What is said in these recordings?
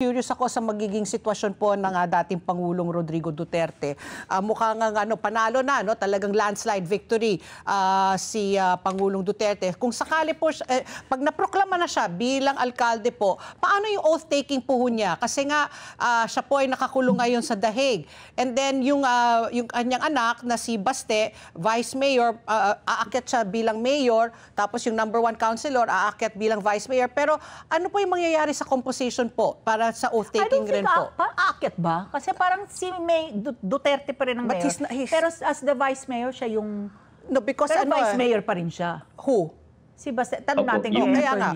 Curious ako sa magiging sitwasyon po ng dating Pangulong Rodrigo Duterte. Mukhang panalo na, no? Talagang landslide victory si Pangulong Duterte. Kung sakali po, pag naproklama na siya bilang alkalde po, paano yung oath-taking po niya? Kasi nga, siya po ay nakakulong ngayon sa The Hague. And then yung kanyang anak na si Baste, Vice Mayor, aakyat siya bilang Mayor, tapos yung #1 Councilor, aakyat bilang Vice Mayor. Pero ano po yung mangyayari sa composition po para sa oath-taking rin po? Aakyat ba? Kasi parang si Duterte pa rin ang mayor. Pero as the Vice Mayor, siya yung... No, because pero Vice Mayor pa rin siya. Who? Si Baste, tanong natin yung, kaya nga.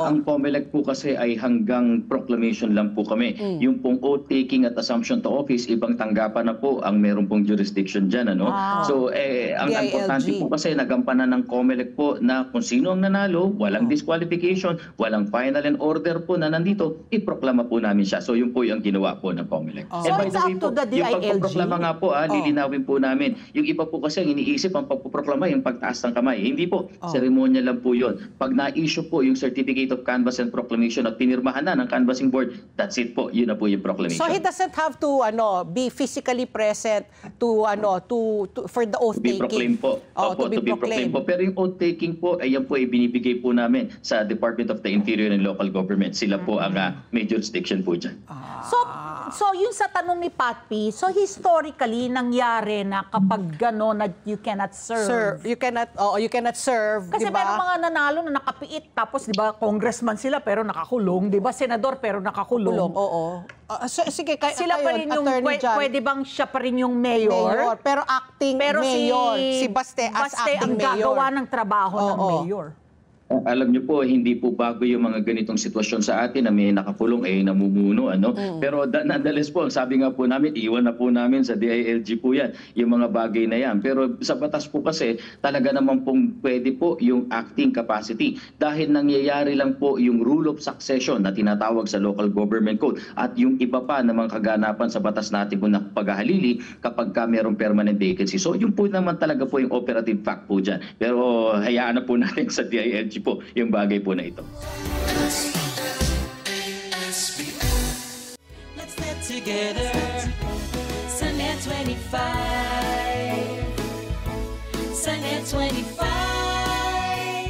Ang COMELEC po kasi ay hanggang proclamation lang po kami. Yung pong oath-taking at assumption to office, ibang tanggapan na po ang meron pong jurisdiction dyan. Ano? So, ang importante po kasi nagampanan ng COMELEC po na kung sino ang nanalo, walang disqualification, walang final and order po na nandito, iproklama po namin siya. So, yun po yung ginawa po ng COMELEC. So, it's up to the DILG? Yung pagpoproklama nga po, lilinawin po namin. Yung iba po kasi ang iniisip ang pagpoproklama, yung pagtaas ng kamay. Hindi po, seremonya lang po yun. Pag na-issue po yung Certificate of Canvass and Proclamation at pinirmahan na ng Canvassing Board, that's it po. Yun na po yung proclamation. So he doesn't have to be physically present to for the oath taking. To be proclaimed po. To be proclaimed po. Pero yung oath taking po, ay yan po ay binibigay po namin sa Department of the Interior and Local Government. Sila po ang may jurisdiction po dyan. So yun sa tanong ni Pat P, so historically nangyari na kapag gano'n na you cannot serve. You cannot serve, kasi diba? merong mga nanalo na nakapiit, tapos di ba congressman sila pero nakakulong, di ba senador pero nakakulong. Sige, sila pa rin yung, pwede bang siya pa rin yung mayor? Pero acting mayor. Si Baste as acting mayor. Ang gagawa ng trabaho ng mayor. Alam niyo po, hindi po bago yung mga ganitong sitwasyon sa atin na may nakakulong namumuno. Pero nonetheless po, sabi nga po namin, iwan na po namin sa DILG po yan, yung mga bagay na yan. Pero sa batas po kasi, talaga naman pong pwede po yung acting capacity. Dahil nangyayari lang po yung rule of succession na tinatawag sa local government code at yung iba pa na mga kaganapan sa batas natin po na paghahalili kapag ka mayroong permanent vacancy. So yun po naman talaga po yung operative fact po dyan. Pero hayaan na po natin sa DILG po yung bagay po na ito. Let's get together.